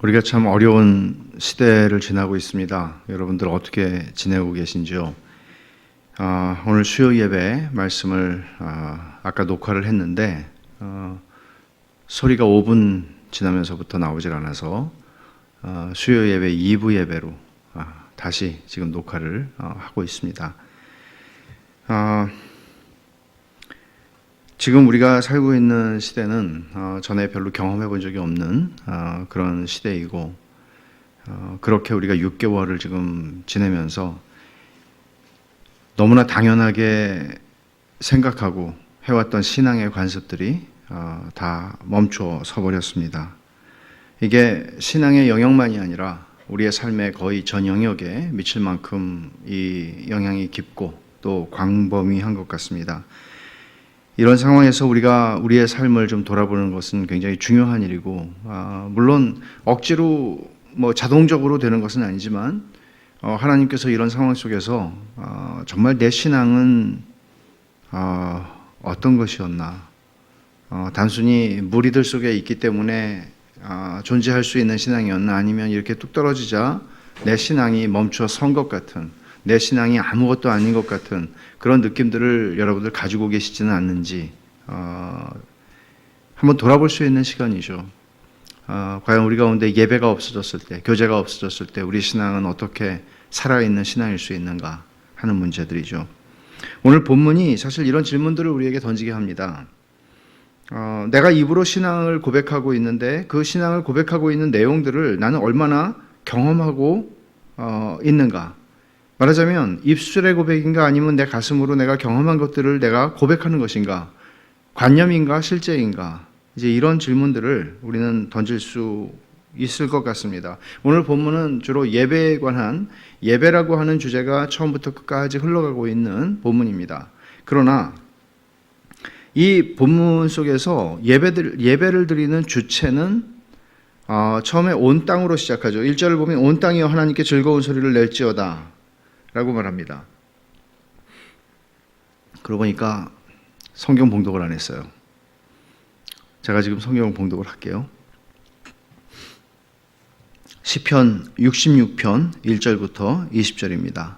우리가 참 어려운 시대를 지나고 있습니다. 여러분들 어떻게 지내고 계신지요? 오늘 수요 예배 말씀을 아까 녹화를 했는데 소리가 5분 지나면서부터 나오질 않아서 수요 예배 2부 예배로 다시 지금 녹화를 하고 있습니다. 지금 우리가 살고 있는 시대는 전에 별로 경험해 본 적이 없는 그런 시대이고, 그렇게 우리가 6개월을 지금 지내면서 너무나 당연하게 생각하고 해왔던 신앙의 관습들이 다 멈춰 서버렸습니다. 이게 신앙의 영역만이 아니라 우리의 삶의 거의 전 영역에 미칠 만큼 이 영향이 깊고 또 광범위한 것 같습니다. 이런 상황에서 우리가 우리의 삶을 좀 돌아보는 것은 굉장히 중요한 일이고, 물론 억지로 자동적으로 되는 것은 아니지만 하나님께서 이런 상황 속에서 정말 내 신앙은 어떤 것이었나, 단순히 무리들 속에 있기 때문에 존재할 수 있는 신앙이었나, 아니면 이렇게 뚝 떨어지자 내 신앙이 멈춰 선 것 같은, 내 신앙이 아무것도 아닌 것 같은 그런 느낌들을 여러분들 가지고 계시지는 않는지 한번 돌아볼 수 있는 시간이죠. 과연 우리 가운데 예배가 없어졌을 때, 교제가 없어졌을 때 우리 신앙은 어떻게 살아있는 신앙일 수 있는가 하는 문제들이죠. 오늘 본문이 사실 이런 질문들을 우리에게 던지게 합니다. 내가 입으로 신앙을 고백하고 있는데 그 신앙을 고백하고 있는 내용들을 나는 얼마나 경험하고 있는가. 말하자면 입술의 고백인가, 아니면 내 가슴으로 내가 경험한 것들을 내가 고백하는 것인가, 관념인가, 실제인가, 이제 이런 질문들을 우리는 던질 수 있을 것 같습니다. 오늘 본문은 주로 예배에 관한, 예배라고 하는 주제가 처음부터 끝까지 흘러가고 있는 본문입니다. 그러나 이 본문 속에서 예배를 드리는 주체는 처음에 온 땅으로 시작하죠. 1절을 보면 온 땅이여 하나님께 즐거운 소리를 낼지어다 라고 말합니다. 그러고 보니까 성경 봉독을 안 했어요. 제가 지금 성경 봉독을 할게요. 시편 66편 1절부터 20절입니다.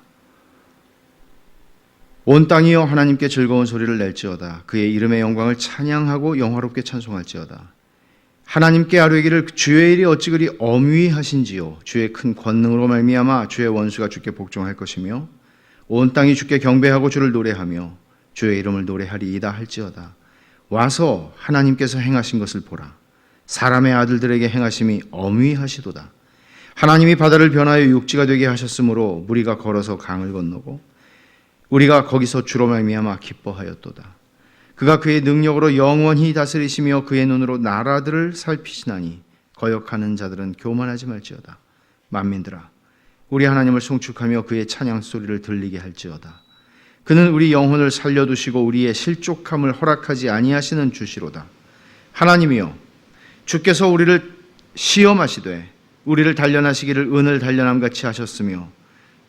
온 땅이여 하나님께 즐거운 소리를 낼지어다. 그의 이름의 영광을 찬양하고 영화롭게 찬송할지어다. 하나님께 아뢰기를 주의 일이 어찌 그리 엄위하신지요. 주의 큰 권능으로 말미암아 주의 원수가 주께 복종할 것이며 온 땅이 주께 경배하고 주를 노래하며 주의 이름을 노래하리이다 할지어다. 와서 하나님께서 행하신 것을 보라. 사람의 아들들에게 행하심이 엄위하시도다. 하나님이 바다를 변하여 육지가 되게 하셨으므로 무리가 걸어서 강을 건너고 우리가 거기서 주로 말미암아 기뻐하였도다. 그가 그의 능력으로 영원히 다스리시며 그의 눈으로 나라들을 살피시나니 거역하는 자들은 교만하지 말지어다. 만민들아, 우리 하나님을 송축하며 그의 찬양 소리를 들리게 할지어다. 그는 우리 영혼을 살려두시고 우리의 실족함을 허락하지 아니하시는 주시로다. 하나님이여, 주께서 우리를 시험하시되 우리를 단련하시기를 은을 단련함같이 하셨으며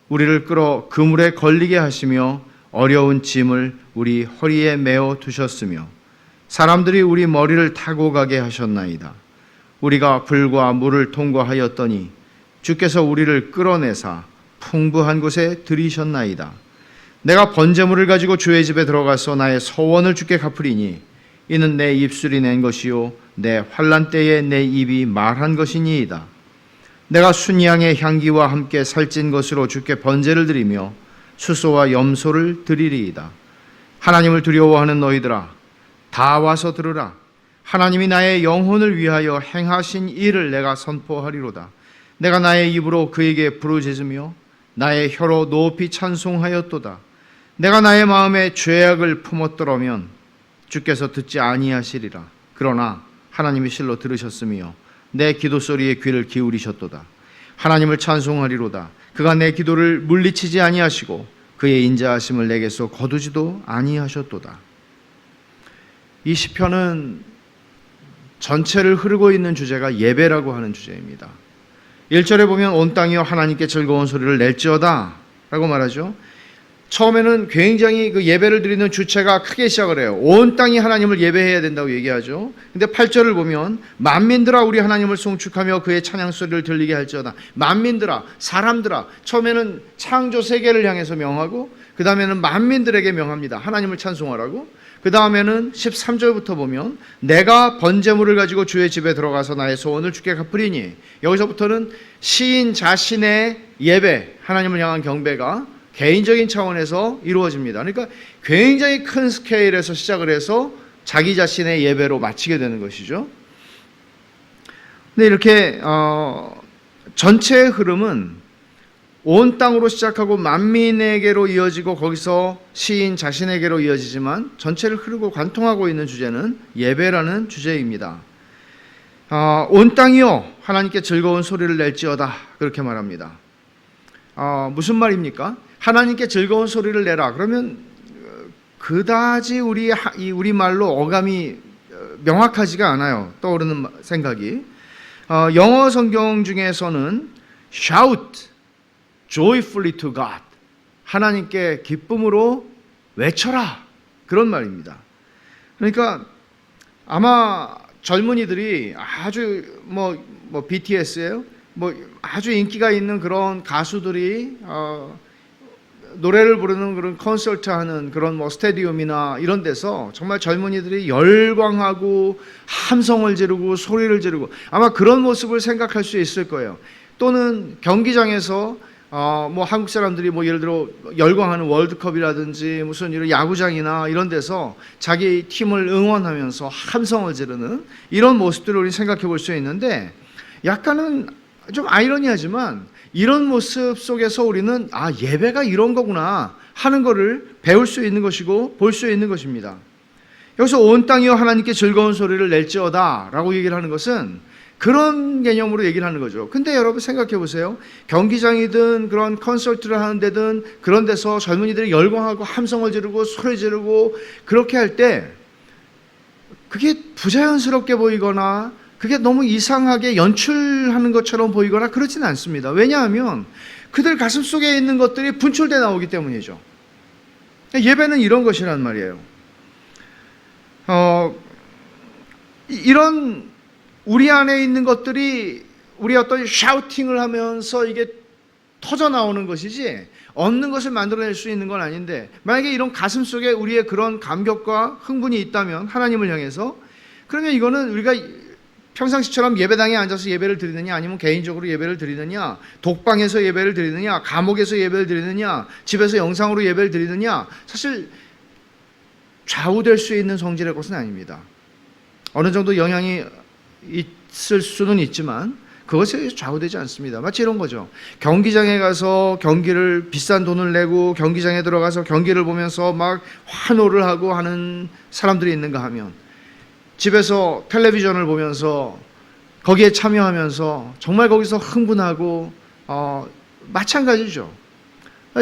우리를 끌어 그물에 걸리게 하시며 어려운 짐을 우리 허리에 메어 두셨으며 사람들이 우리 머리를 타고 가게 하셨나이다. 우리가 불과 물을 통과하였더니 주께서 우리를 끌어내사 풍부한 곳에 들이셨나이다. 내가 번제물을 가지고 주의 집에 들어가서 나의 서원을 주께 갚으리니 이는 내 입술이 낸 것이요 내 환난 때에 내 입이 말한 것이니이다. 내가 순양의 향기와 함께 살찐 것으로 주께 번제를 드리며 수소와 염소를 드리리이다. 하나님을 두려워하는 너희들아, 다 와서 들으라. 하나님이 나의 영혼을 위하여 행하신 일을 내가 선포하리로다. 내가 나의 입으로 그에게 부르짖으며 나의 혀로 높이 찬송하였도다. 내가 나의 마음에 죄악을 품었더라면 주께서 듣지 아니하시리라. 그러나 하나님이 실로 들으셨으며 내 기도 소리에 귀를 기울이셨도다. 하나님을 찬송하리로다. 그가 내 기도를 물리치지 아니하시고 그의 인자하심을 내게서 거두지도 아니하셨도다. 이 시편은 전체를 흐르고 있는 주제가 예배라고 하는 주제입니다. 1절에 보면 온 땅이여 하나님께 즐거운 소리를 낼지어다 라고 말하죠. 처음에는 굉장히 그 예배를 드리는 주체가 크게 시작을 해요. 온 땅이 하나님을 예배해야 된다고 얘기하죠. 근데 8절을 보면 만민들아 우리 하나님을 송축하며 그의 찬양 소리를 들리게 할지어다. 만민들아, 사람들아. 처음에는 창조 세계를 향해서 명하고 그 다음에는 만민들에게 명합니다. 하나님을 찬송하라고. 그 다음에는 13절부터 보면 내가 번제물을 가지고 주의 집에 들어가서 나의 소원을 주께 갚으리니, 여기서부터는 시인 자신의 예배, 하나님을 향한 경배가 개인적인 차원에서 이루어집니다. 그러니까 굉장히 큰 스케일에서 시작을 해서 자기 자신의 예배로 마치게 되는 것이죠. 근데 이렇게 전체의 흐름은 온 땅으로 시작하고 만민에게로 이어지고 거기서 시인 자신에게로 이어지지만 전체를 흐르고 관통하고 있는 주제는 예배라는 주제입니다. 온 땅이여 하나님께 즐거운 소리를 낼지어다, 그렇게 말합니다. 무슨 말입니까? 하나님께 즐거운 소리를 내라. 그러면 그다지 우리 말로 어감이 명확하지가 않아요. 떠오르는 생각이. 영어 성경 중에서는 shout joyfully to God, 하나님께 기쁨으로 외쳐라, 그런 말입니다. 그러니까 아마 젊은이들이 아주 BTS예요. 아주 인기가 있는 그런 가수들이 노래를 부르는 그런 콘서트 하는 그런 스타디움이나 이런 데서 정말 젊은이들이 열광하고 함성을 지르고 소리를 지르고 아마 그런 모습을 생각할 수 있을 거예요. 또는 경기장에서 한국 사람들이 예를 들어 열광하는 월드컵이라든지 무슨 이런 야구장이나 이런 데서 자기 팀을 응원하면서 함성을 지르는 이런 모습들을 우리 생각해 볼 수 있는데, 약간은 좀 아이러니하지만 이런 모습 속에서 우리는 예배가 이런 거구나 하는 거를 배울 수 있는 것이고 볼 수 있는 것입니다. 여기서 온 땅이여 하나님께 즐거운 소리를 낼지어다 라고 얘기를 하는 것은 그런 개념으로 얘기를 하는 거죠. 근데 여러분 생각해 보세요. 경기장이든 그런 콘서트를 하는 데든 그런 데서 젊은이들이 열광하고 함성을 지르고 소리 지르고 그렇게 할 때 그게 부자연스럽게 보이거나 그게 너무 이상하게 연출하는 것처럼 보이거나 그렇지는 않습니다. 왜냐하면 그들 가슴 속에 있는 것들이 분출돼 나오기 때문이죠. 예배는 이런 것이란 말이에요. 이런 우리 안에 있는 것들이 우리 어떤 샤우팅을 하면서 이게 터져 나오는 것이지 없는 것을 만들어낼 수 있는 건 아닌데, 만약에 이런 가슴 속에 우리의 그런 감격과 흥분이 있다면 하나님을 향해서, 그러면 이거는 우리가 평상시처럼 예배당에 앉아서 예배를 드리느냐, 아니면 개인적으로 예배를 드리느냐, 독방에서 예배를 드리느냐, 감옥에서 예배를 드리느냐, 집에서 영상으로 예배를 드리느냐, 사실 좌우될 수 있는 성질의 것은 아닙니다. 어느 정도 영향이 있을 수는 있지만 그것에 좌우되지 않습니다. 마치 이런 거죠. 경기장에 가서 경기를 비싼 돈을 내고 경기장에 들어가서 경기를 보면서 막 환호를 하고 하는 사람들이 있는가 하면, 집에서 텔레비전을 보면서 거기에 참여하면서 정말 거기서 흥분하고 마찬가지죠.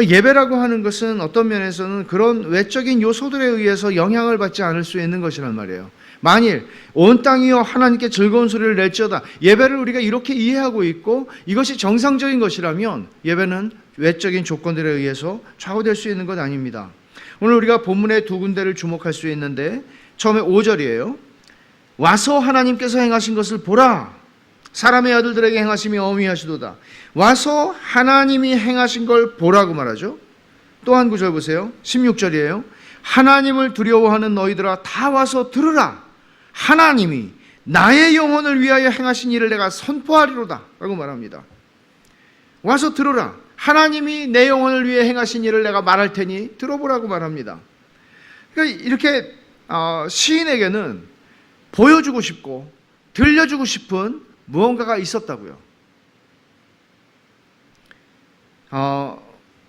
예배라고 하는 것은 어떤 면에서는 그런 외적인 요소들에 의해서 영향을 받지 않을 수 있는 것이란 말이에요. 만일 온 땅이여 하나님께 즐거운 소리를 낼지어다, 예배를 우리가 이렇게 이해하고 있고 이것이 정상적인 것이라면 예배는 외적인 조건들에 의해서 좌우될 수 있는 것 아닙니다. 오늘 우리가 본문의 두 군데를 주목할 수 있는데, 처음에 5절이에요. 와서 하나님께서 행하신 것을 보라. 사람의 아들들에게 행하심이 어미하시도다. 와서 하나님이 행하신 걸 보라고 말하죠. 또 한 구절 보세요. 16절이에요. 하나님을 두려워하는 너희들아 다 와서 들으라. 하나님이 나의 영혼을 위하여 행하신 일을 내가 선포하리로다 라고 말합니다. 와서 들으라. 하나님이 내 영혼을 위해 행하신 일을 내가 말할 테니 들어보라고 말합니다. 그러니까 이렇게 시인에게는 보여주고 싶고 들려주고 싶은 무언가가 있었다고요.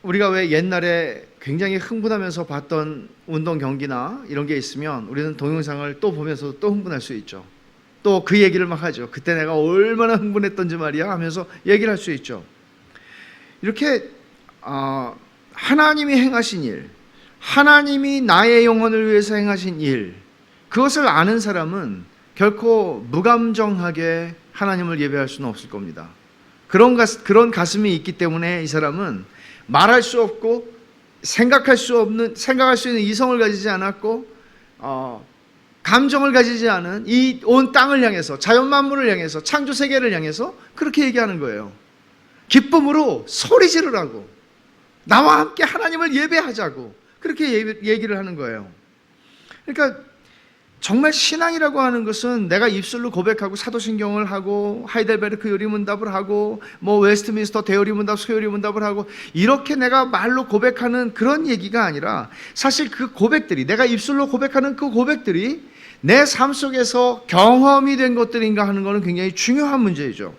우리가 왜 옛날에 굉장히 흥분하면서 봤던 운동 경기나 이런 게 있으면 우리는 동영상을 또 보면서 또 흥분할 수 있죠. 또 그 얘기를 막 하죠. 그때 내가 얼마나 흥분했던지 말이야 하면서 얘기를 할 수 있죠. 이렇게 하나님이 행하신 일, 하나님이 나의 영혼을 위해서 행하신 일, 그것을 아는 사람은 결코 무감정하게 하나님을 예배할 수는 없을 겁니다. 그런 가슴이 있기 때문에 이 사람은 말할 수 없고 생각할 수 있는 이성을 가지지 않았고 감정을 가지지 않은 이 온 땅을 향해서, 자연 만물을 향해서, 창조 세계를 향해서 그렇게 얘기하는 거예요. 기쁨으로 소리 지르라고, 나와 함께 하나님을 예배하자고, 그렇게 얘기를 하는 거예요. 그러니까 정말 신앙이라고 하는 것은 내가 입술로 고백하고 사도신경을 하고 하이델베르크 요리문답을 하고 웨스트민스터 대요리문답, 소요리문답을 하고 이렇게 내가 말로 고백하는 그런 얘기가 아니라, 사실 그 고백들이, 내가 입술로 고백하는 그 고백들이 내 삶 속에서 경험이 된 것들인가 하는 것은 굉장히 중요한 문제이죠.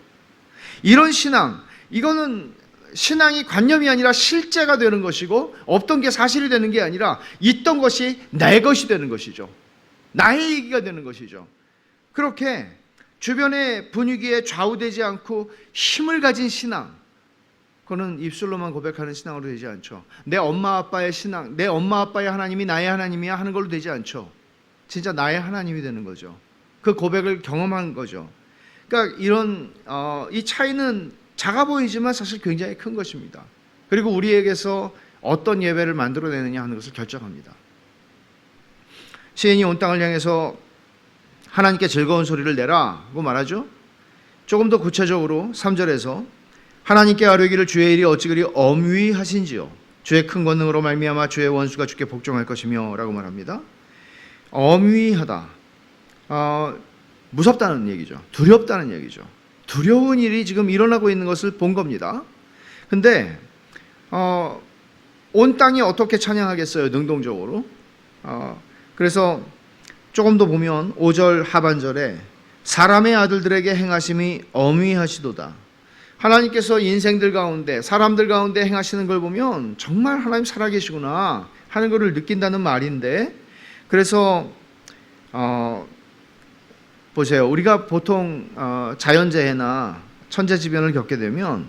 이런 신앙, 이거는 신앙이 관념이 아니라 실제가 되는 것이고, 없던 게 사실이 되는 게 아니라 있던 것이 내 것이 되는 것이죠. 나의 얘기가 되는 것이죠. 그렇게 주변의 분위기에 좌우되지 않고 힘을 가진 신앙, 그거는 입술로만 고백하는 신앙으로 되지 않죠. 내 엄마 아빠의 신앙, 내 엄마 아빠의 하나님이 나의 하나님이야 하는 걸로 되지 않죠. 진짜 나의 하나님이 되는 거죠. 그 고백을 경험한 거죠. 그러니까 이 차이는 작아 보이지만 사실 굉장히 큰 것입니다. 그리고 우리에게서 어떤 예배를 만들어내느냐 하는 것을 결정합니다. 시인이 온 땅을 향해서 하나님께 즐거운 소리를 내라고 말하죠. 조금 더 구체적으로 3절에서 하나님께 아뢰기를 주의 일이 어찌 그리 엄위하신지요, 주의 큰 권능으로 말미암아 주의 원수가 주께 복종할 것이며 라고 말합니다. 엄위하다, 무섭다는 얘기죠. 두렵다는 얘기죠. 두려운 일이 지금 일어나고 있는 것을 본 겁니다. 근데 온 땅이 어떻게 찬양하겠어요, 능동적으로? 그래서 조금 더 보면 5절 하반절에 사람의 아들들에게 행하심이 엄위하시도다. 하나님께서 인생들 가운데, 사람들 가운데 행하시는 걸 보면 정말 하나님 살아계시구나 하는 것을 느낀다는 말인데, 그래서 보세요. 우리가 보통 자연재해나 천재지변을 겪게 되면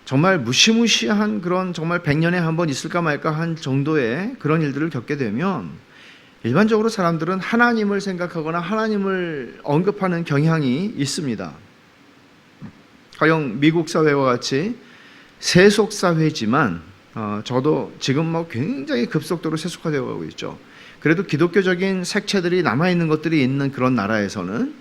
정말 무시무시한 그런, 정말 100년에 한 번 있을까 말까 한 정도의 그런 일들을 겪게 되면 일반적으로 사람들은 하나님을 생각하거나 하나님을 언급하는 경향이 있습니다. 가령 미국 사회와 같이 세속 사회지만 저도 지금 굉장히 급속도로 세속화되어 가고 있죠. 그래도 기독교적인 색채들이 남아있는 것들이 있는 그런 나라에서는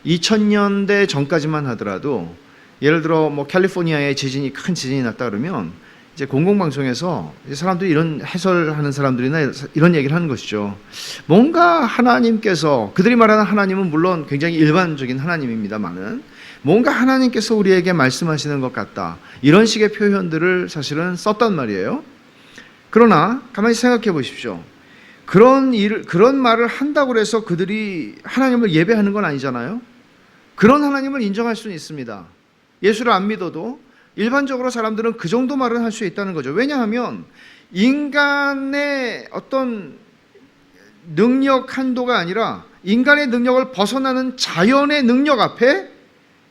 2000년대 전까지만 하더라도, 예를 들어 캘리포니아에 큰 지진이 났다 그러면 이제 공공방송에서 사람들이 이런 해설하는 사람들이나 이런 얘기를 하는 것이죠. 뭔가 하나님께서, 그들이 말하는 하나님은 물론 굉장히 일반적인 하나님입니다만은 뭔가 하나님께서 우리에게 말씀하시는 것 같다, 이런 식의 표현들을 사실은 썼단 말이에요. 그러나 가만히 생각해 보십시오. 그런 말을 한다고 해서 그들이 하나님을 예배하는 건 아니잖아요. 그런 하나님을 인정할 수는 있습니다. 예수를 안 믿어도 일반적으로 사람들은 그 정도 말은 할 수 있다는 거죠. 왜냐하면 인간의 어떤 능력 한도가 아니라 인간의 능력을 벗어나는 자연의 능력 앞에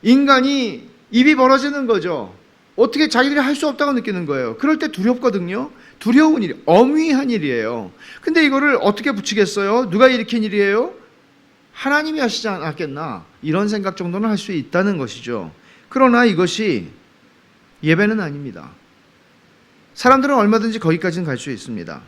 인간이 입이 벌어지는 거죠. 어떻게 자기들이 할 수 없다고 느끼는 거예요. 그럴 때 두렵거든요. 두려운 일, 엄위한 일이에요. 근데 이거를 어떻게 붙이겠어요? 누가 일으킨 일이에요? 하나님이 하시지 않았겠나? 이런 생각 정도는 할 수 있다는 것이죠. 그러나 이것이 예배는 아닙니다. 사람들은 얼마든지 거기까지는 갈 수 있습니다.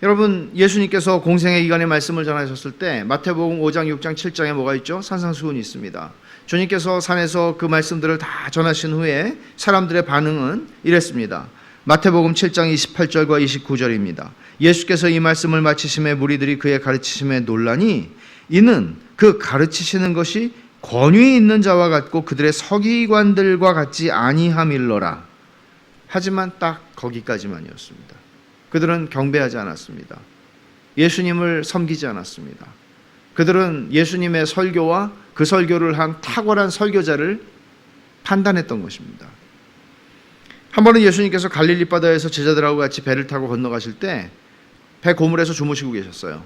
여러분, 예수님께서 공생의 기간에 말씀을 전하셨을 때 마태복음 5장, 6장, 7장에 뭐가 있죠? 산상수훈이 있습니다. 주님께서 산에서 그 말씀들을 다 전하신 후에 사람들의 반응은 이랬습니다. 마태복음 7장 28절과 29절입니다. 예수께서 이 말씀을 마치심에 무리들이 그의 가르치심에 놀라니 이는 그 가르치시는 것이 권위 있는 자와 같고 그들의 서기관들과 같지 아니함일러라. 하지만 딱 거기까지만이었습니다. 그들은 경배하지 않았습니다. 예수님을 섬기지 않았습니다. 그들은 예수님의 설교와 그 설교를 한 탁월한 설교자를 판단했던 것입니다. 한 번은 예수님께서 갈릴리 바다에서 제자들하고 같이 배를 타고 건너가실 때 배 고물에서 주무시고 계셨어요.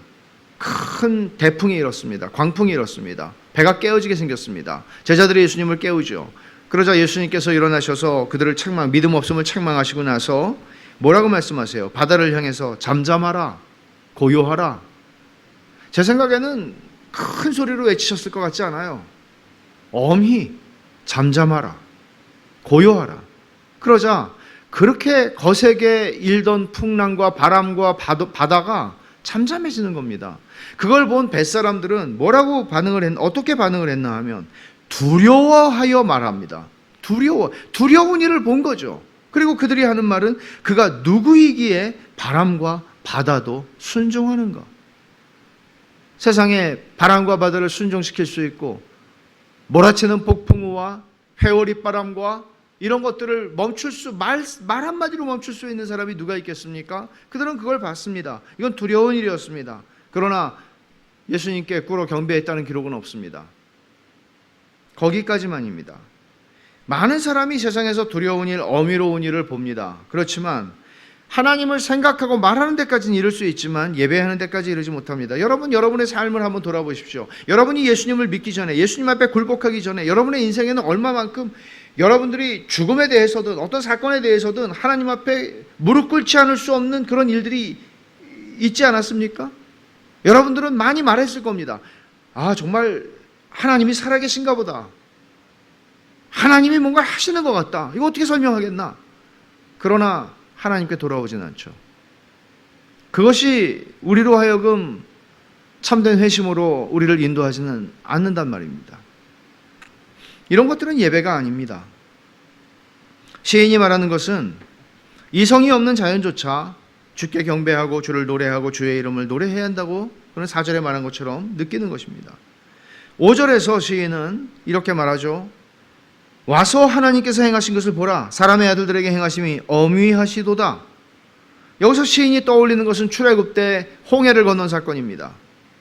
큰 대풍이 일었습니다. 광풍이 일었습니다. 배가 깨어지게 생겼습니다. 제자들이 예수님을 깨우죠. 그러자 예수님께서 일어나셔서 그들을 믿음 없음을 책망하시고 나서 뭐라고 말씀하세요? 바다를 향해서 잠잠하라, 고요하라. 제 생각에는 큰 소리로 외치셨을 것 같지 않아요. 엄히 잠잠하라, 고요하라. 그러자 그렇게 거세게 일던 풍랑과 바람과 바다가 잠잠해지는 겁니다. 그걸 본 뱃사람들은 어떻게 반응을 했나 하면 두려워하여 말합니다. 두려운 일을 본 거죠. 그리고 그들이 하는 말은 그가 누구이기에 바람과 바다도 순종하는가. 세상에 바람과 바다를 순종시킬 수 있고 몰아치는 폭풍우와 회오리 바람과 이런 것들을 말 한마디로 멈출 수 있는 사람이 누가 있겠습니까? 그들은 그걸 봤습니다. 이건 두려운 일이었습니다. 그러나 예수님께 꿇어 경배했다는 기록은 없습니다. 거기까지만입니다. 많은 사람이 세상에서 두려운 일, 어미로운 일을 봅니다. 그렇지만 하나님을 생각하고 말하는 데까지는 이룰 수 있지만 예배하는 데까지 이르지 못합니다. 여러분의 삶을 한번 돌아보십시오. 여러분이 예수님을 믿기 전에, 예수님 앞에 굴복하기 전에 여러분의 인생에는 얼마만큼 여러분들이 죽음에 대해서든 어떤 사건에 대해서든 하나님 앞에 무릎 꿇지 않을 수 없는 그런 일들이 있지 않았습니까? 여러분들은 많이 말했을 겁니다. 아, 정말 하나님이 살아계신가 보다. 하나님이 뭔가 하시는 것 같다. 이거 어떻게 설명하겠나? 그러나 하나님께 돌아오진 않죠. 그것이 우리로 하여금 참된 회심으로 우리를 인도하지는 않는단 말입니다. 이런 것들은 예배가 아닙니다. 시인이 말하는 것은 이성이 없는 자연조차 주께 경배하고 주를 노래하고 주의 이름을 노래해야 한다고 그런 4절에 말한 것처럼 느끼는 것입니다. 5절에서 시인은 이렇게 말하죠. 와서 하나님께서 행하신 것을 보라. 사람의 아들들에게 행하심이 어미하시도다. 여기서 시인이 떠올리는 것은 출애굽 때 홍해를 건넌 사건입니다.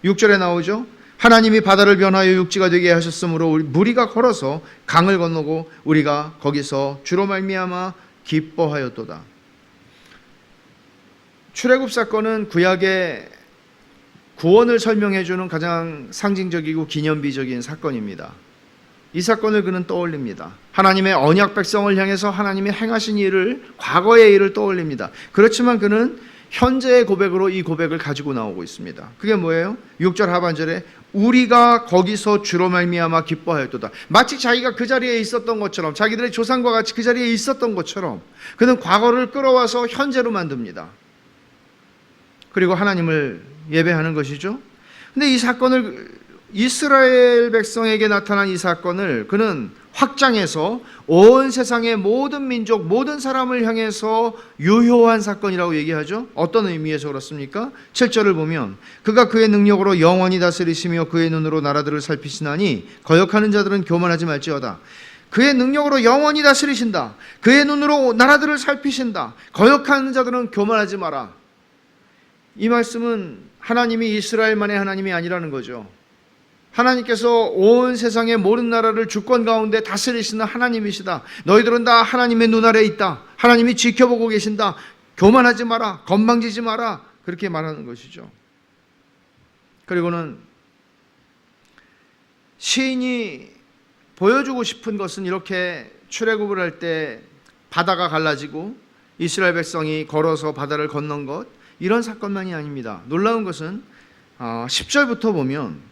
6절에 나오죠. 하나님이 바다를 변하여 육지가 되게 하셨으므로 무리가 걸어서 강을 건너고 우리가 거기서 주로 말미암아 기뻐하였도다. 출애굽 사건은 구약의 구원을 설명해 주는 가장 상징적이고 기념비적인 사건입니다. 이 사건을 그는 떠올립니다. 하나님의 언약 백성을 향해서 하나님이 행하신 일을, 과거의 일을 떠올립니다. 그렇지만 그는 현재의 고백으로 이 고백을 가지고 나오고 있습니다. 그게 뭐예요? 6절 하반절에 우리가 거기서 주로 말미암아 기뻐하였도다. 마치 자기가 그 자리에 있었던 것처럼, 자기들의 조상과 같이 그 자리에 있었던 것처럼 그는 과거를 끌어와서 현재로 만듭니다. 그리고 하나님을 예배하는 것이죠. 근데 이 사건을, 이스라엘 백성에게 나타난 이 사건을 그는 확장해서 온 세상의 모든 민족, 모든 사람을 향해서 유효한 사건이라고 얘기하죠. 어떤 의미에서 그렇습니까? 7절을 보면 그가 그의 능력으로 영원히 다스리시며 그의 눈으로 나라들을 살피시나니 거역하는 자들은 교만하지 말지어다. 그의 능력으로 영원히 다스리신다. 그의 눈으로 나라들을 살피신다. 거역하는 자들은 교만하지 마라. 이 말씀은 하나님이 이스라엘만의 하나님이 아니라는 거죠. 하나님께서 온 세상의 모든 나라를 주권 가운데 다스리시는 하나님이시다. 너희들은 다 하나님의 눈 아래에 있다. 하나님이 지켜보고 계신다. 교만하지 마라. 건방지지 마라. 그렇게 말하는 것이죠. 그리고는 시인이 보여주고 싶은 것은 이렇게 출애굽을 할 때 바다가 갈라지고 이스라엘 백성이 걸어서 바다를 건넌 것, 이런 사건만이 아닙니다. 놀라운 것은 10절부터 보면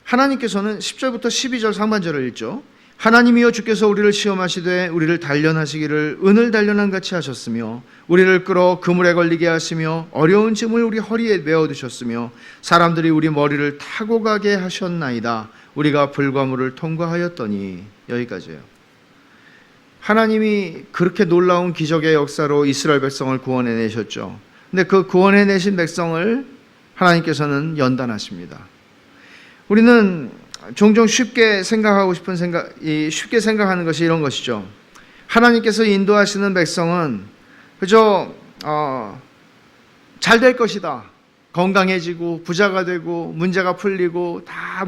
하나님께서는 10절부터 12절 상반절을 읽죠. 하나님이여 주께서 우리를 시험하시되 우리를 단련하시기를 은을 단련한 같이 하셨으며 우리를 끌어 그물에 걸리게 하시며 어려운 짐을 우리 허리에 메어두셨으며 사람들이 우리 머리를 타고 가게 하셨나이다. 우리가 불과물을 통과하였더니. 여기까지예요. 하나님이 그렇게 놀라운 기적의 역사로 이스라엘 백성을 구원해내셨죠. 근데 그 구원해내신 백성을 하나님께서는 연단하십니다. 우리는 종종 쉽게 생각하는 것이 이런 것이죠. 하나님께서 인도하시는 백성은 그저 잘 될 것이다. 건강해지고 부자가 되고 문제가 풀리고 다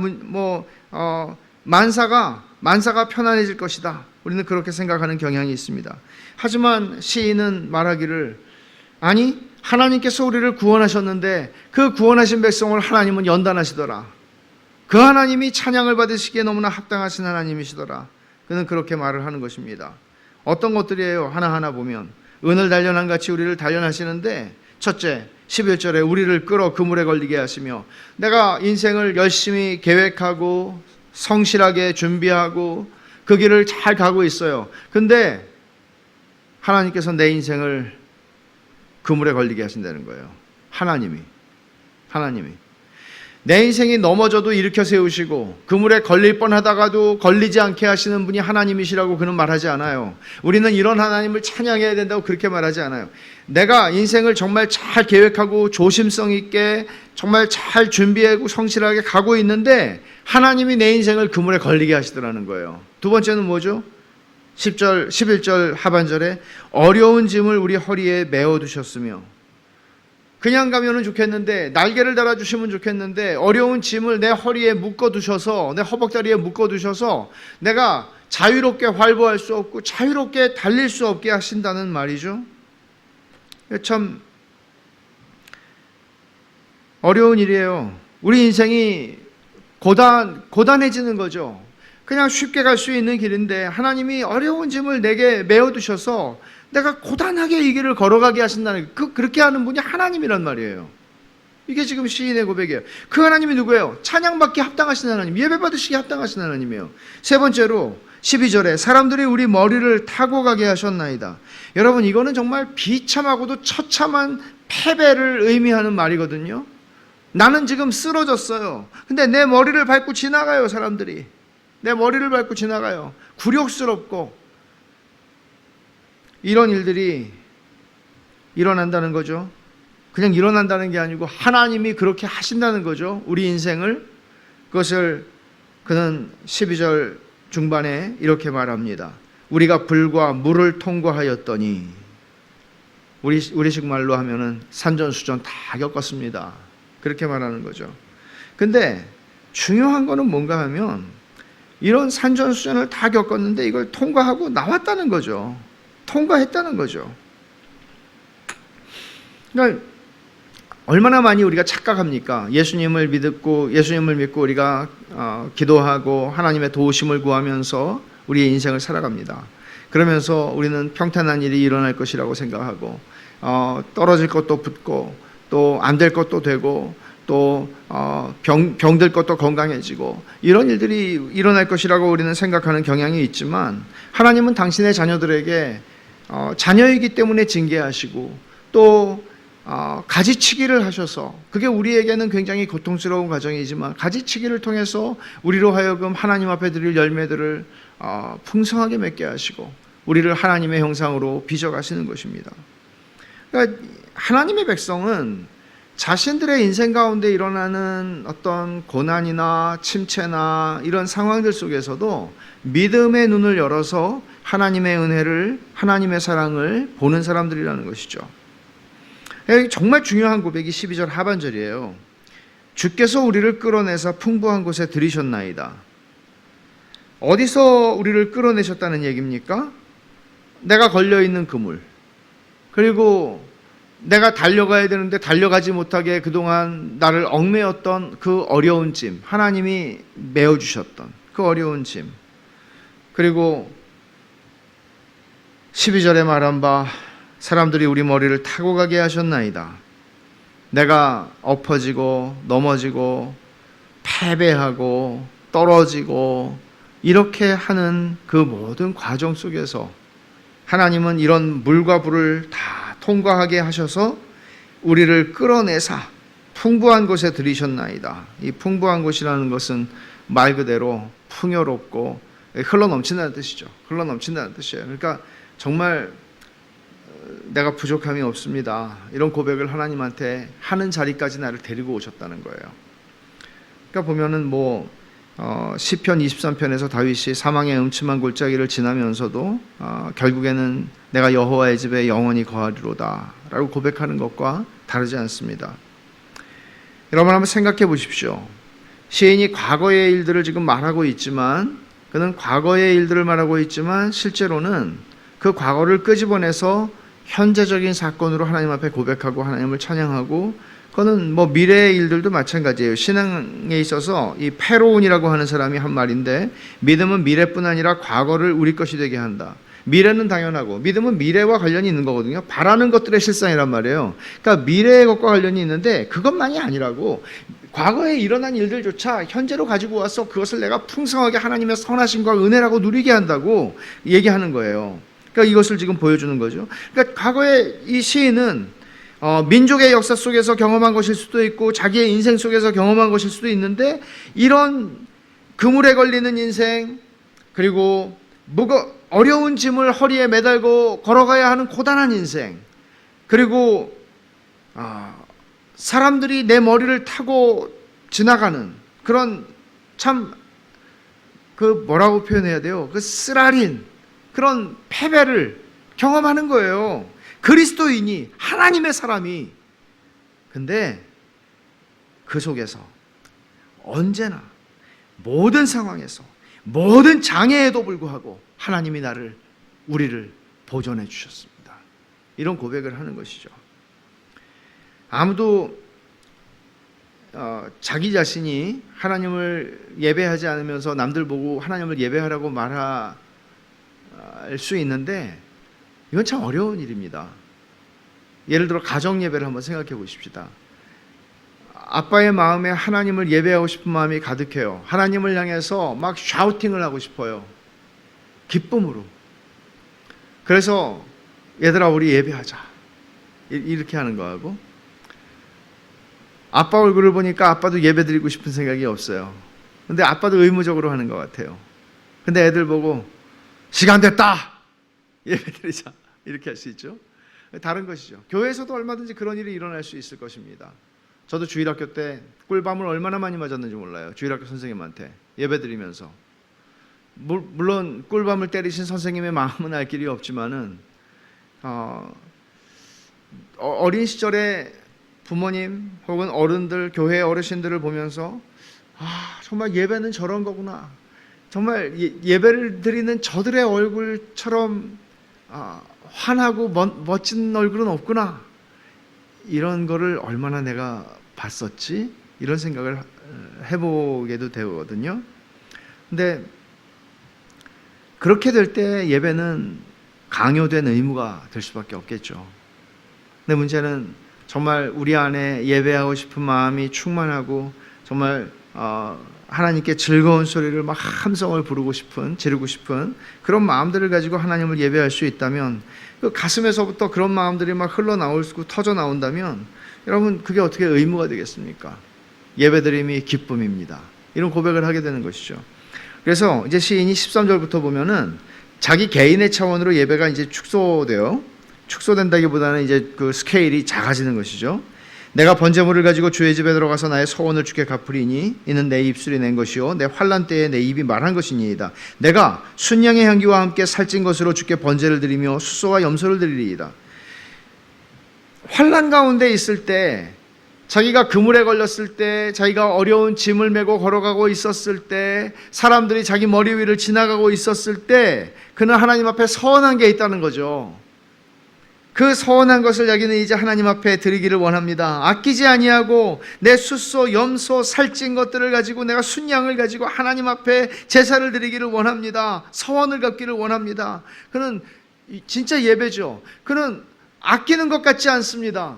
만사가 편안해질 것이다. 우리는 그렇게 생각하는 경향이 있습니다. 하지만 시인은 말하기를, 아니, 하나님께서 우리를 구원하셨는데 그 구원하신 백성을 하나님은 연단하시더라. 그 하나님이 찬양을 받으시기에 너무나 합당하신 하나님이시더라. 그는 그렇게 말을 하는 것입니다. 어떤 것들이에요? 하나하나 보면 은을 단련한 같이 우리를 단련하시는데, 첫째 11절에 우리를 끌어 그물에 걸리게 하시며, 내가 인생을 열심히 계획하고 성실하게 준비하고 그 길을 잘 가고 있어요. 근데 하나님께서 내 인생을 그물에 걸리게 하신다는 거예요. 하나님이 내 인생이 넘어져도 일으켜 세우시고 그물에 걸릴 뻔하다가도 걸리지 않게 하시는 분이 하나님이시라고 그는 말하지 않아요. 우리는 이런 하나님을 찬양해야 된다고 그렇게 말하지 않아요. 내가 인생을 정말 잘 계획하고 조심성 있게 정말 잘 준비하고 성실하게 가고 있는데 하나님이 내 인생을 그물에 걸리게 하시더라는 거예요. 두 번째는 뭐죠? 10절, 11절 하반절에 어려운 짐을 우리 허리에 메어두셨으며, 그냥 가면은 좋겠는데 날개를 달아주시면 좋겠는데 어려운 짐을 내 허리에 묶어두셔서 내 허벅다리에 묶어두셔서 내가 자유롭게 활보할 수 없고 자유롭게 달릴 수 없게 하신다는 말이죠. 참 어려운 일이에요. 우리 인생이 고단해지는 거죠. 그냥 쉽게 갈 수 있는 길인데 하나님이 어려운 짐을 내게 메어두셔서 내가 고단하게 이 길을 걸어가게 하신다는, 그렇게 하는 분이 하나님이란 말이에요. 이게 지금 시인의 고백이에요. 그 하나님이 누구예요? 찬양받기 합당하신 하나님, 예배받으시기 합당하신 하나님이에요. 세 번째로 12절에 사람들이 우리 머리를 타고 가게 하셨나이다. 여러분, 이거는 정말 비참하고도 처참한 패배를 의미하는 말이거든요. 나는 지금 쓰러졌어요. 근데 내 머리를 밟고 지나가요. 사람들이 내 머리를 밟고 지나가요. 굴욕스럽고 이런 일들이 일어난다는 거죠. 그냥 일어난다는 게 아니고 하나님이 그렇게 하신다는 거죠. 우리 인생을. 그것을 그는 12절 중반에 이렇게 말합니다. 우리가 불과 물을 통과하였더니, 우리식 말로 하면은 산전수전 다 겪었습니다. 그렇게 말하는 거죠. 근데 중요한 거는 뭔가 하면 이런 산전수전을 다 겪었는데 이걸 통과하고 나왔다는 거죠. 통과했다는 거죠. 그러니까 얼마나 많이 우리가 착각합니까? 예수님을 믿고 우리가 기도하고 하나님의 도우심을 구하면서 우리의 인생을 살아갑니다. 그러면서 우리는 평탄한 일이 일어날 것이라고 생각하고 떨어질 것도 붙고 또 안 될 것도 되고 또 병들 것도 건강해지고 이런 일들이 일어날 것이라고 우리는 생각하는 경향이 있지만, 하나님은 당신의 자녀들에게 자녀이기 때문에 징계하시고 또 가지치기를 하셔서, 그게 우리에게는 굉장히 고통스러운 과정이지만 가지치기를 통해서 우리로 하여금 하나님 앞에 드릴 열매들을 풍성하게 맺게 하시고 우리를 하나님의 형상으로 빚어가시는 것입니다. 그러니까 하나님의 백성은 자신들의 인생 가운데 일어나는 어떤 고난이나 침체나 이런 상황들 속에서도 믿음의 눈을 열어서 하나님의 은혜를, 하나님의 사랑을 보는 사람들이라는 것이죠. 정말 중요한 고백이 12절 하반절이에요. 주께서 우리를 끌어내서 풍부한 곳에 들이셨나이다. 어디서 우리를 끌어내셨다는 얘기입니까? 내가 걸려있는 그물, 그리고 내가 달려가야 되는데 달려가지 못하게 그동안 나를 얽매였던 그 어려운 짐, 하나님이 메어주셨던 그 어려운 짐, 그리고 12절에 말한 바 사람들이 우리 머리를 타고 가게 하셨나이다. 내가 엎어지고 넘어지고 패배하고 떨어지고 이렇게 하는 그 모든 과정 속에서 하나님은 이런 물과 불을 다 통과하게 하셔서 우리를 끌어내사 풍부한 곳에 들이셨나이다. 이 풍부한 곳이라는 것은 말 그대로 풍요롭고 흘러넘친다는 뜻이죠. 흘러넘친다는 뜻이에요. 그러니까 정말 내가 부족함이 없습니다. 이런 고백을 하나님한테 하는 자리까지 나를 데리고 오셨다는 거예요. 그러니까 보면은 시편 23편에서 다윗이 사망의 음침한 골짜기를 지나면서도 결국에는 내가 여호와의 집에 영원히 거하리로다 라고 고백하는 것과 다르지 않습니다. 여러분 한번 생각해 보십시오. 시인이 과거의 일들을 지금 말하고 있지만, 그는 과거의 일들을 말하고 있지만 실제로는 그 과거를 끄집어내서 현재적인 사건으로 하나님 앞에 고백하고 하나님을 찬양하고, 그거는 미래의 일들도 마찬가지예요. 신앙에 있어서 이 패로운이라고 하는 사람이 한 말인데, 믿음은 미래뿐 아니라 과거를 우리 것이 되게 한다. 미래는 당연하고 믿음은 미래와 관련이 있는 거거든요. 바라는 것들의 실상이란 말이에요. 그러니까 미래의 것과 관련이 있는데 그것만이 아니라고, 과거에 일어난 일들조차 현재로 가지고 와서 그것을 내가 풍성하게 하나님의 선하심과 은혜라고 누리게 한다고 얘기하는 거예요. 그러니까 이것을 지금 보여주는 거죠. 그러니까 과거에 이 시인은 민족의 역사 속에서 경험한 것일 수도 있고 자기의 인생 속에서 경험한 것일 수도 있는데, 이런 그물에 걸리는 인생, 그리고 어려운 짐을 허리에 매달고 걸어가야 하는 고단한 인생, 그리고 사람들이 내 머리를 타고 지나가는 그런, 참 뭐라고 표현해야 돼요? 쓰라린 그런 패배를 경험하는 거예요. 그리스도인이, 하나님의 사람이. 근데 그 속에서 언제나 모든 상황에서 모든 장애에도 불구하고 하나님이 우리를 보존해 주셨습니다. 이런 고백을 하는 것이죠. 아무도 자기 자신이 하나님을 예배하지 않으면서 남들 보고 하나님을 예배하라고 말할 수 있는데, 이건 참 어려운 일입니다. 예를 들어 가정 예배를 한번 생각해 보십시다. 아빠의 마음에 하나님을 예배하고 싶은 마음이 가득해요. 하나님을 향해서 막 샤우팅을 하고 싶어요. 기쁨으로. 그래서 얘들아 우리 예배하자, 이렇게 하는 거하고, 아빠 얼굴을 보니까 아빠도 예배 드리고 싶은 생각이 없어요. 근데 아빠도 의무적으로 하는 것 같아요. 근데 애들 보고 시간 됐다, 예배 드리자, 이렇게 할 수 있죠. 다른 것이죠. 교회에서도 얼마든지 그런 일이 일어날 수 있을 것입니다. 저도 주일학교 때 꿀밤을 얼마나 많이 맞았는지 몰라요. 주일학교 선생님한테 예배 드리면서. 물론 꿀밤을 때리신 선생님의 마음은 알 길이 없지만은 어린 시절에 부모님 혹은 어른들, 교회 어르신들을 보면서 정말 예배는 저런 거구나, 정말 예배를 드리는 저들의 얼굴처럼 환하고 멋진 얼굴은 없구나, 이런 거를 얼마나 내가 봤었지, 이런 생각을 해보게도 되거든요. 근데 그렇게 될 때 예배는 강요된 의무가 될 수밖에 없겠죠. 근데 문제는 정말 우리 안에 예배하고 싶은 마음이 충만하고, 정말 하나님께 즐거운 소리를 막 함성을 지르고 싶은 그런 마음들을 가지고 하나님을 예배할 수 있다면, 그 가슴에서부터 그런 마음들이 막 흘러나오고 터져 나온다면, 여러분 그게 어떻게 의무가 되겠습니까? 예배드림이 기쁨입니다. 이런 고백을 하게 되는 것이죠. 그래서 이제 시인이 13절부터 보면은 자기 개인의 차원으로 예배가 이제 축소된다기보다는 이제 그 스케일이 작아지는 것이죠. 내가 번제물을 가지고 주의 집에 들어가서 나의 소원을 주께 갚으리니 이는 내 입술이 낸 것이요 내 환난 때에 내 입이 말한 것이니이다. 내가 순양의 향기와 함께 살찐 것으로 주께 번제를 드리며 숫소와 염소를 드리리이다. 환난 가운데 있을 때, 자기가 그물에 걸렸을 때, 자기가 어려운 짐을 메고 걸어가고 있었을 때, 사람들이 자기 머리 위를 지나가고 있었을 때, 그는 하나님 앞에 서원한 게 있다는 거죠. 그 서원한 것을 자기는 이제 하나님 앞에 드리기를 원합니다. 아끼지 아니하고 내 숫소, 염소, 살찐 것들을 가지고, 내가 순양을 가지고 하나님 앞에 제사를 드리기를 원합니다. 서원을 갚기를 원합니다. 그는 진짜 예배죠. 그는 아끼는 것 같지 않습니다.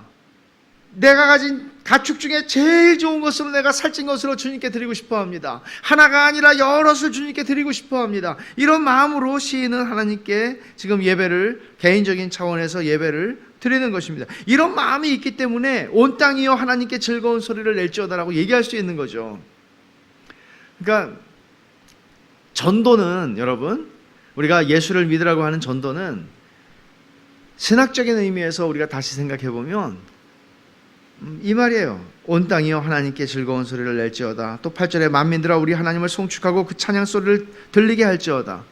내가 가진 가축 중에 제일 좋은 것으로, 내가 살찐 것으로 주님께 드리고 싶어 합니다. 하나가 아니라 여럿을 주님께 드리고 싶어 합니다. 이런 마음으로 시인은 하나님께 지금 개인적인 차원에서 예배를 드리는 것입니다. 이런 마음이 있기 때문에 온 땅이여 하나님께 즐거운 소리를 낼지어다라고 얘기할 수 있는 거죠. 그러니까 전도는, 여러분, 우리가 예수를 믿으라고 하는 전도는 신학적인 의미에서 우리가 다시 생각해 보면 이 말이에요. 온 땅이여 하나님께 즐거운 소리를 낼지어다. 또 8절에 만민들아 우리 하나님을 송축하고 그 찬양 소리를 들리게 할지어다.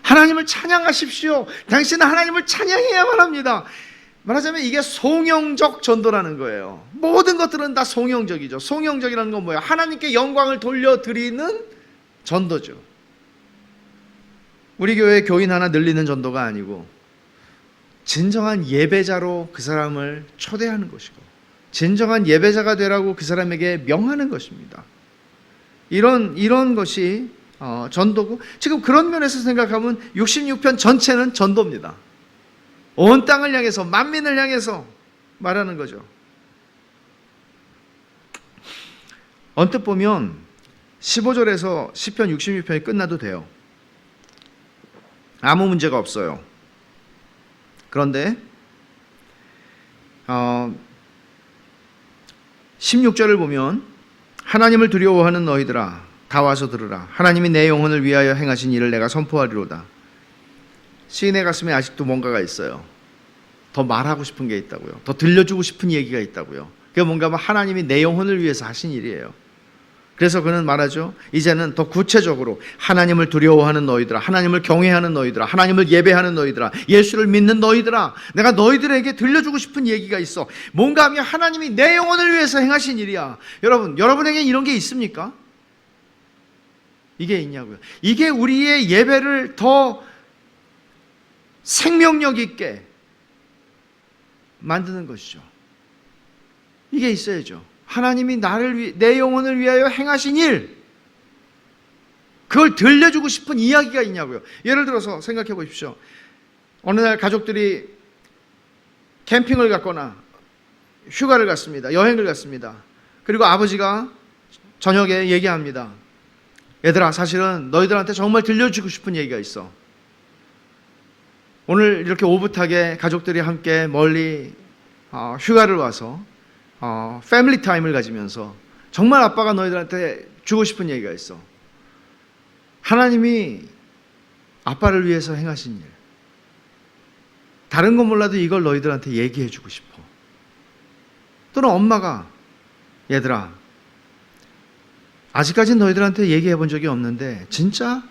하나님을 찬양하십시오. 당신은 하나님을 찬양해야만 합니다. 말하자면 이게 송영적 전도라는 거예요. 모든 것들은 다 송영적이죠. 송영적이라는 건 뭐예요? 하나님께 영광을 돌려드리는 전도죠. 우리 교회 교인 하나 늘리는 전도가 아니고, 진정한 예배자로 그 사람을 초대하는 것이고, 진정한 예배자가 되라고 그 사람에게 명하는 것입니다. 이런 것이 전도고, 지금 그런 면에서 생각하면 66편 전체는 전도입니다. 온 땅을 향해서, 만민을 향해서 말하는 거죠. 언뜻 보면 15절에서 시편 66편이 끝나도 돼요. 아무 문제가 없어요. 그런데 16절을 보면 하나님을 두려워하는 너희들아 다 와서 들으라. 하나님이 내 영혼을 위하여 행하신 일을 내가 선포하리로다. 시인의 가슴에 아직도 뭔가가 있어요. 더 말하고 싶은 게 있다고요. 더 들려주고 싶은 얘기가 있다고요. 그게 뭔가 하나님이 내 영혼을 위해서 하신 일이에요. 그래서 그는 말하죠. 이제는 더 구체적으로 하나님을 두려워하는 너희들아, 하나님을 경외하는 너희들아, 하나님을 예배하는 너희들아, 예수를 믿는 너희들아, 내가 너희들에게 들려주고 싶은 얘기가 있어. 뭔가 하면 하나님이 내 영혼을 위해서 행하신 일이야. 여러분에게 이런 게 있습니까? 이게 있냐고요. 이게 우리의 예배를 더 생명력 있게 만드는 것이죠. 이게 있어야죠. 하나님이 내 영혼을 위하여 행하신 일, 그걸 들려주고 싶은 이야기가 있냐고요. 예를 들어서 생각해 보십시오. 어느 날 가족들이 캠핑을 갔거나 휴가를 갔습니다. 여행을 갔습니다. 그리고 아버지가 저녁에 얘기합니다. 얘들아, 사실은 너희들한테 정말 들려주고 싶은 얘기가 있어. 오늘 이렇게 오붓하게 가족들이 함께 멀리 휴가를 와서 패밀리 타임을 가지면서 정말 아빠가 너희들한테 주고 싶은 얘기가 있어. 하나님이 아빠를 위해서 행하신 일, 다른 건 몰라도 이걸 너희들한테 얘기해 주고 싶어. 또는 엄마가 얘들아, 아직까지 너희들한테 얘기해 본 적이 없는데 진짜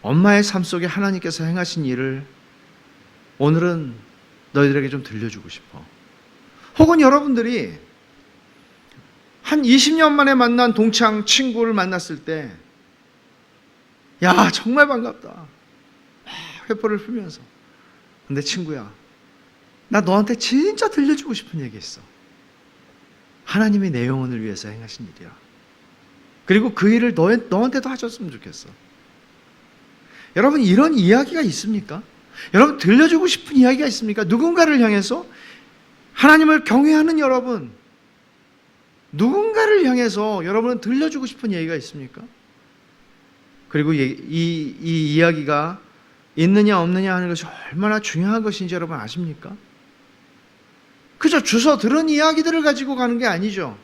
엄마의 삶 속에 하나님께서 행하신 일을 오늘은 너희들에게 좀 들려주고 싶어. 혹은 여러분들이 한 20년 만에 만난 동창 친구를 만났을 때, 야, 정말 반갑다. 회포를 풀면서. 근데 친구야, 나 너한테 진짜 들려주고 싶은 얘기 있어. 하나님이 내 영혼을 위해서 행하신 일이야. 그리고 그 일을 너한테도 하셨으면 좋겠어. 여러분, 이런 이야기가 있습니까? 여러분, 들려주고 싶은 이야기가 있습니까? 누군가를 향해서 하나님을 경외하는 여러분, 누군가를 향해서 여러분은 들려주고 싶은 얘기가 있습니까? 그리고 이 이야기가 있느냐 없느냐 하는 것이 얼마나 중요한 것인지 여러분 아십니까? 그저 주워 들은 이야기들을 가지고 가는 게 아니죠.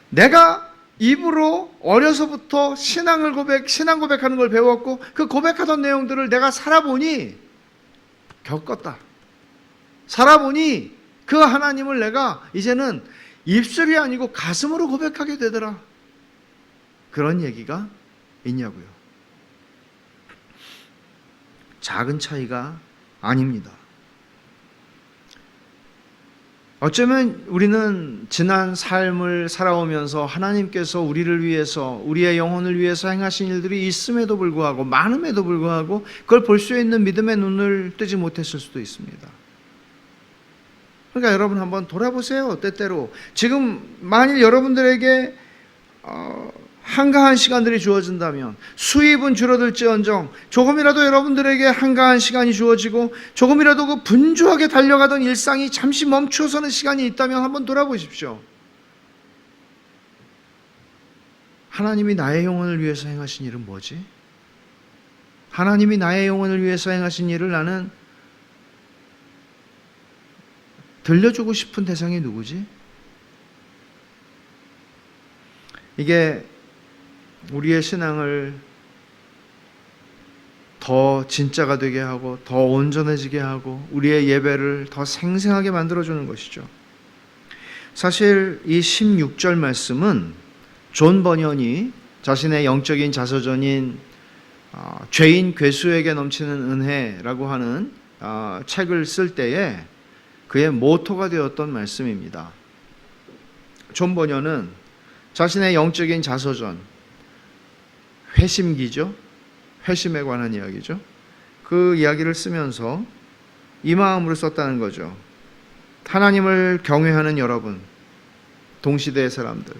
내가 입으로 어려서부터 신앙 고백하는 걸 배웠고 그 고백하던 내용들을 내가 살아보니 겪었다. 살아보니 그 하나님을 내가 이제는 입술이 아니고 가슴으로 고백하게 되더라. 그런 얘기가 있냐고요. 작은 차이가 아닙니다. 어쩌면 우리는 지난 삶을 살아오면서 하나님께서 우리를 위해서, 우리의 영혼을 위해서 행하신 일들이 있음에도 불구하고, 많음에도 불구하고 그걸 볼 수 있는 믿음의 눈을 뜨지 못했을 수도 있습니다. 그러니까 여러분 한번 돌아보세요. 때때로 지금 만일 여러분들에게 한가한 시간들이 주어진다면, 수입은 줄어들지언정 조금이라도 여러분들에게 한가한 시간이 주어지고 조금이라도 그 분주하게 달려가던 일상이 잠시 멈추어서는 시간이 있다면 한번 돌아보십시오. 하나님이 나의 영혼을 위해서 행하신 일은 뭐지? 하나님이 나의 영혼을 위해서 행하신 일을 나는 들려주고 싶은 대상이 누구지? 이게 우리의 신앙을 더 진짜가 되게 하고 더 온전해지게 하고 우리의 예배를 더 생생하게 만들어주는 것이죠. 사실 이 16절 말씀은 존 버년이 자신의 영적인 자서전인 죄인 괴수에게 넘치는 은혜라고 하는 책을 쓸 때에 그의 모토가 되었던 말씀입니다. 존 버년은 자신의 영적인 자서전, 회심기죠. 회심에 관한 이야기죠. 그 이야기를 쓰면서 이 마음으로 썼다는 거죠. 하나님을 경외하는 여러분, 동시대의 사람들,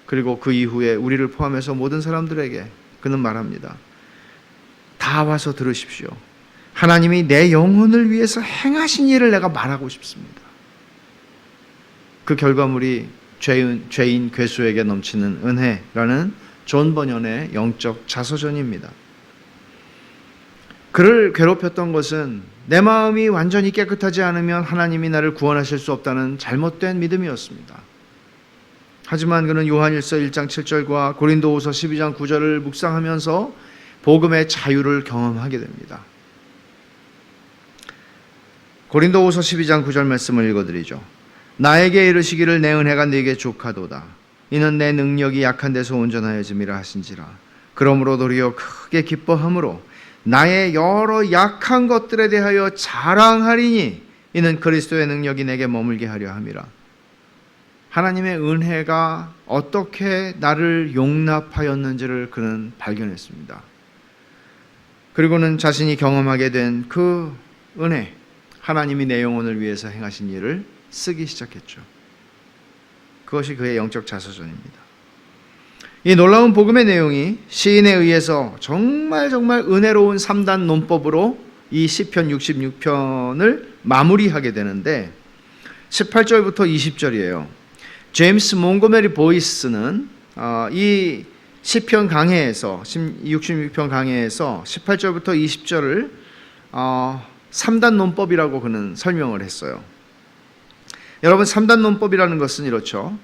그리고 그 이후에 우리를 포함해서 모든 사람들에게 그는 말합니다. 다 와서 들으십시오. 하나님이 내 영혼을 위해서 행하신 일을 내가 말하고 싶습니다. 그 결과물이 죄인 괴수에게 넘치는 은혜라는 존 버년의 영적 자서전입니다. 그를 괴롭혔던 것은 내 마음이 완전히 깨끗하지 않으면 하나님이 나를 구원하실 수 없다는 잘못된 믿음이었습니다. 하지만 그는 요한일서 1장 7절과 고린도후서 12장 9절을 묵상하면서 복음의 자유를 경험하게 됩니다. 고린도후서 12장 9절 말씀을 읽어드리죠. 나에게 이르시기를 내 은혜가 네게 족하도다. 이는 내 능력이 약한 데서 온전하여짐이라 하신지라. 그러므로 도리어 크게 기뻐함으로 나의 여러 약한 것들에 대하여 자랑하리니 이는 그리스도의 능력이 내게 머물게 하려 함이라. 하나님의 은혜가 어떻게 나를 용납하였는지를 그는 발견했습니다. 그리고는 자신이 경험하게 된 그 은혜, 하나님이 내 영혼을 위해서 행하신 일을 쓰기 시작했죠. 그것이 그의 영적 자서전입니다. 이 놀라운 복음의 내용이 시인에 의해서 정말 은혜로운 3단 논법으로 이 시편 66편을 마무리하게 되는데 18절부터 20절이에요. 제임스 몽고메리 보이스는 이 시편 강해에서 66편 강해에서 18절부터 20절을 3단 논법이라고 그는 설명을 했어요. 여러분, 3단 논법이라는 것은 이렇죠.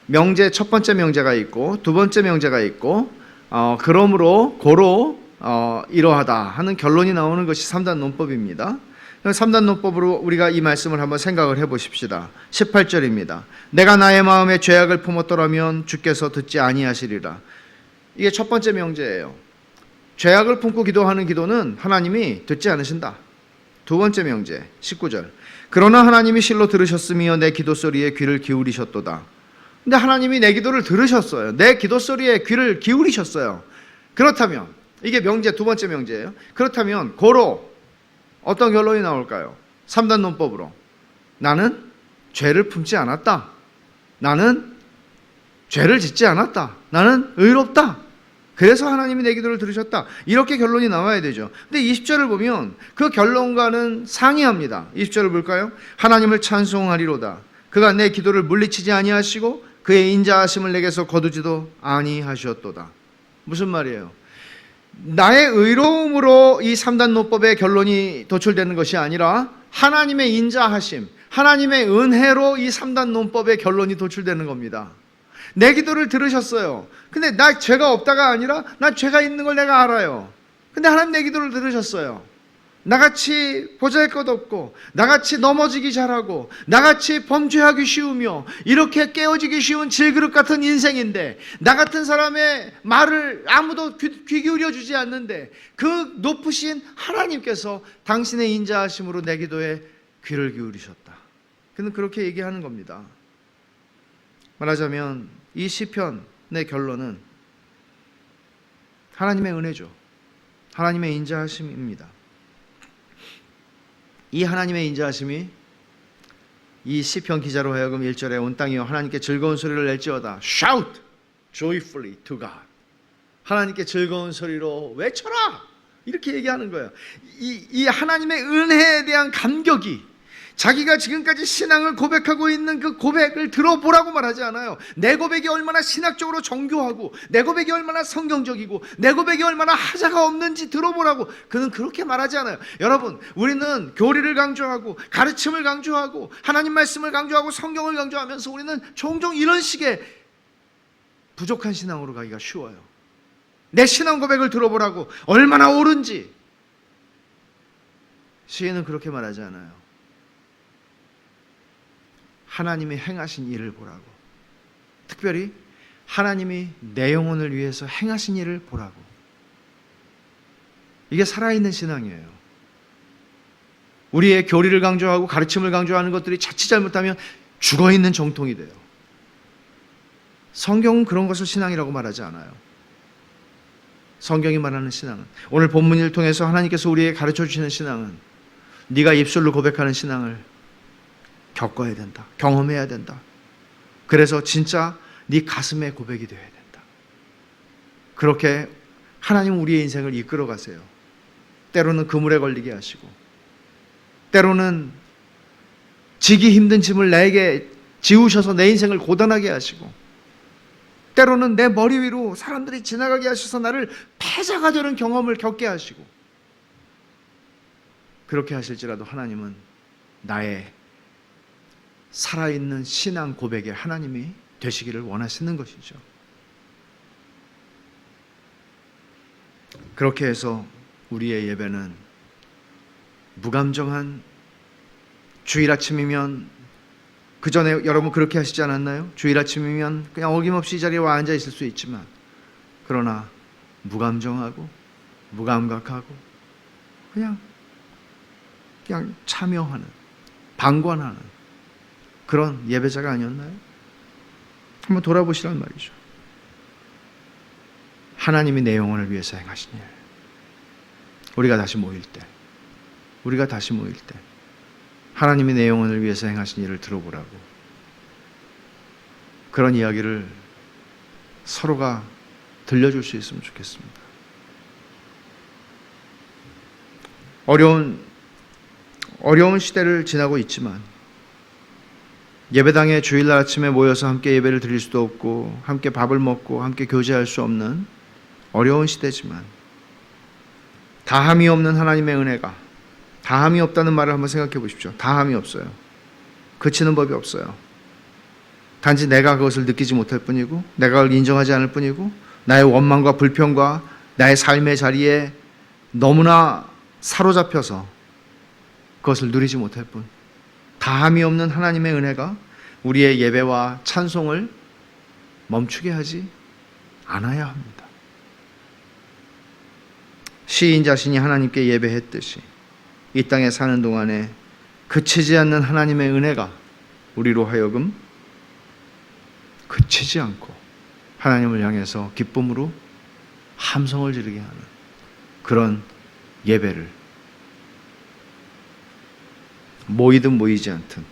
명제, 첫 번째 명제가 있고 두 번째 명제가 있고 그러므로 고로 이러하다 하는 결론이 나오는 것이 3단 논법입니다. 3단 논법으로 우리가 이 말씀을 한번 생각을 해보십시다. 18절입니다. 내가 나의 마음에 죄악을 품었더라면 주께서 듣지 아니하시리라. 이게 첫 번째 명제예요. 죄악을 품고 기도하는 기도는 하나님이 듣지 않으신다. 두 번째 명제 19절. 그러나 하나님이 실로 들으셨으며 내 기도 소리에 귀를 기울이셨도다. 근데 하나님이 내 기도를 들으셨어요. 내 기도 소리에 귀를 기울이셨어요. 그렇다면 이게 명제, 두 번째 명제예요. 그렇다면 고로 어떤 결론이 나올까요? 3단 논법으로 나는 죄를 품지 않았다. 나는 죄를 짓지 않았다. 나는 의롭다. 그래서 하나님이 내 기도를 들으셨다. 이렇게 결론이 나와야 되죠. 근데 20절을 보면 그 결론과는 상이합니다. 20절을 볼까요? 하나님을 찬송하리로다. 그가 내 기도를 물리치지 아니하시고 그의 인자하심을 내게서 거두지도 아니하셨도다. 무슨 말이에요? 나의 의로움으로 이 3단 논법의 결론이 도출되는 것이 아니라 하나님의 인자하심, 하나님의 은혜로 이 3단 논법의 결론이 도출되는 겁니다. 내 기도를 들으셨어요. 근데 나 죄가 없다가 아니라 나 죄가 있는 걸 내가 알아요. 근데 하나님 내 기도를 들으셨어요. 나같이 보잘것없고 나같이 넘어지기 잘하고 나같이 범죄하기 쉬우며 이렇게 깨어지기 쉬운 질그릇 같은 인생인데 나 같은 사람의 말을 아무도 귀 기울여 주지 않는데 그 높으신 하나님께서 당신의 인자하심으로 내 기도에 귀를 기울이셨다. 그는 그렇게 얘기하는 겁니다. 말하자면 이 시편의 결론은 하나님의 은혜죠. 하나님의 인자하심입니다. 이 하나님의 인자하심이 이 시편 기자로 하여금 1절에 온 땅이여 하나님께 즐거운 소리를 낼지어다. Shout joyfully to God. 하나님께 즐거운 소리로 외쳐라. 이렇게 얘기하는 거예요. 이 하나님의 은혜에 대한 감격이 자기가 지금까지 신앙을 고백하고 있는 그 고백을 들어보라고 말하지 않아요. 내 고백이 얼마나 신학적으로 정교하고 내 고백이 얼마나 성경적이고 내 고백이 얼마나 하자가 없는지 들어보라고 그는 그렇게 말하지 않아요. 여러분, 우리는 교리를 강조하고 가르침을 강조하고 하나님 말씀을 강조하고 성경을 강조하면서 우리는 종종 이런 식의 부족한 신앙으로 가기가 쉬워요. 내 신앙 고백을 들어보라고 얼마나 옳은지. 시인은 그렇게 말하지 않아요. 하나님이 행하신 일을 보라고. 특별히 하나님이 내 영혼을 위해서 행하신 일을 보라고. 이게 살아있는 신앙이에요. 우리의 교리를 강조하고 가르침을 강조하는 것들이 자칫 잘못하면 죽어있는 정통이 돼요. 성경은 그런 것을 신앙이라고 말하지 않아요. 성경이 말하는 신앙은, 오늘 본문을 통해서 하나님께서 우리에게 가르쳐 주시는 신앙은 네가 입술로 고백하는 신앙을 겪어야 된다. 경험해야 된다. 그래서 진짜 네 가슴의 고백이 되어야 된다. 그렇게 하나님은 우리의 인생을 이끌어 가세요. 때로는 그물에 걸리게 하시고 때로는 지기 힘든 짐을 나에게 지우셔서 내 인생을 고단하게 하시고 때로는 내 머리 위로 사람들이 지나가게 하셔서 나를 패자가 되는 경험을 겪게 하시고 그렇게 하실지라도 하나님은 나의 살아있는 신앙 고백의 하나님이 되시기를 원하시는 것이죠. 그렇게 해서 우리의 예배는 무감정한, 주일 아침이면, 그 전에 여러분 그렇게 하시지 않았나요? 주일 아침이면 그냥 어김없이 이 자리에 와 앉아 있을 수 있지만, 그러나 무감정하고 무감각하고 그냥 참여하는, 방관하는 그런 예배자가 아니었나요? 한번 돌아보시란 말이죠. 하나님이 내 영혼을 위해서 행하신 일, 우리가 다시 모일 때 하나님이 내 영혼을 위해서 행하신 일을 들어보라고, 그런 이야기를 서로가 들려줄 수 있으면 좋겠습니다. 어려운 시대를 지나고 있지만, 예배당에 주일날 아침에 모여서 함께 예배를 드릴 수도 없고 함께 밥을 먹고 함께 교제할 수 없는 어려운 시대지만, 다함이 없는 하나님의 은혜가, 다함이 없다는 말을 한번 생각해 보십시오. 다함이 없어요. 그치는 법이 없어요. 단지 내가 그것을 느끼지 못할 뿐이고, 내가 그걸 인정하지 않을 뿐이고, 나의 원망과 불평과 나의 삶의 자리에 너무나 사로잡혀서 그것을 누리지 못할 뿐, 다함이 없는 하나님의 은혜가 우리의 예배와 찬송을 멈추게 하지 않아야 합니다. 시인 자신이 하나님께 예배했듯이 이 땅에 사는 동안에 그치지 않는 하나님의 은혜가 우리로 하여금 그치지 않고 하나님을 향해서 기쁨으로 함성을 지르게 하는 그런 예배를, 모이든 모이지 않든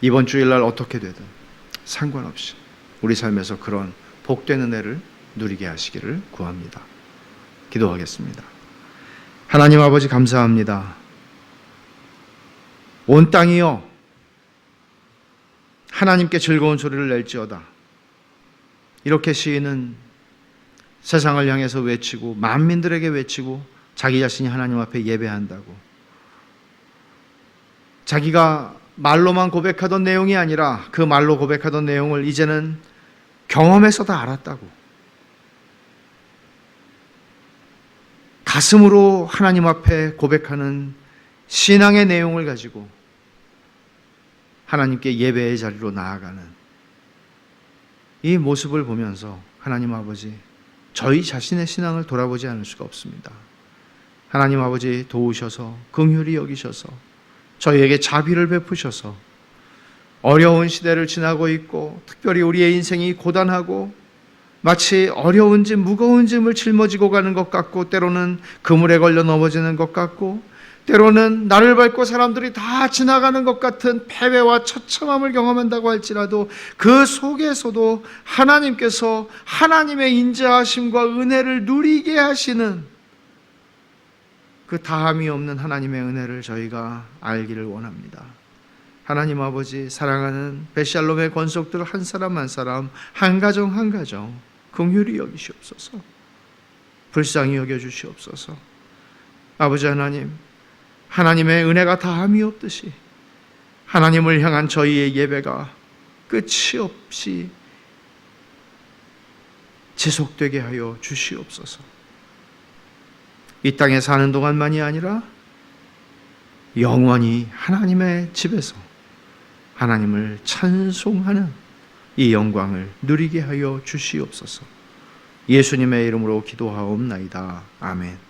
이번 주일날 어떻게 되든 상관없이 우리 삶에서 그런 복된 은혜를 누리게 하시기를 구합니다. 기도하겠습니다. 하나님 아버지, 감사합니다. 온 땅이여 하나님께 즐거운 소리를 낼지어다. 이렇게 시인은 세상을 향해서 외치고 만민들에게 외치고 자기 자신이 하나님 앞에 예배한다고, 자기가 말로만 고백하던 내용이 아니라 그 말로 고백하던 내용을 이제는 경험해서 다 알았다고, 가슴으로 하나님 앞에 고백하는 신앙의 내용을 가지고 하나님께 예배의 자리로 나아가는 이 모습을 보면서 하나님 아버지, 저희 자신의 신앙을 돌아보지 않을 수가 없습니다. 하나님 아버지, 도우셔서 긍휼히 여기셔서 저희에게 자비를 베푸셔서 어려운 시대를 지나고 있고, 특별히 우리의 인생이 고단하고 마치 어려운 짐, 무거운 짐을 짊어지고 가는 것 같고, 때로는 그물에 걸려 넘어지는 것 같고, 때로는 나를 밟고 사람들이 다 지나가는 것 같은 패배와 처참함을 경험한다고 할지라도 그 속에서도 하나님께서 하나님의 인자하심과 은혜를 누리게 하시는 그 다함이 없는 하나님의 은혜를 저희가 알기를 원합니다. 하나님 아버지, 사랑하는 벳샬롬의 권속들 한 사람 한 사람, 한 가정 한 가정 긍휼히 여기시옵소서. 불쌍히 여겨주시옵소서. 아버지 하나님, 하나님의 은혜가 다함이 없듯이 하나님을 향한 저희의 예배가 끝이 없이 지속되게 하여 주시옵소서. 이 땅에 사는 동안만이 아니라 영원히 하나님의 집에서 하나님을 찬송하는 이 영광을 누리게 하여 주시옵소서. 예수님의 이름으로 기도하옵나이다. 아멘.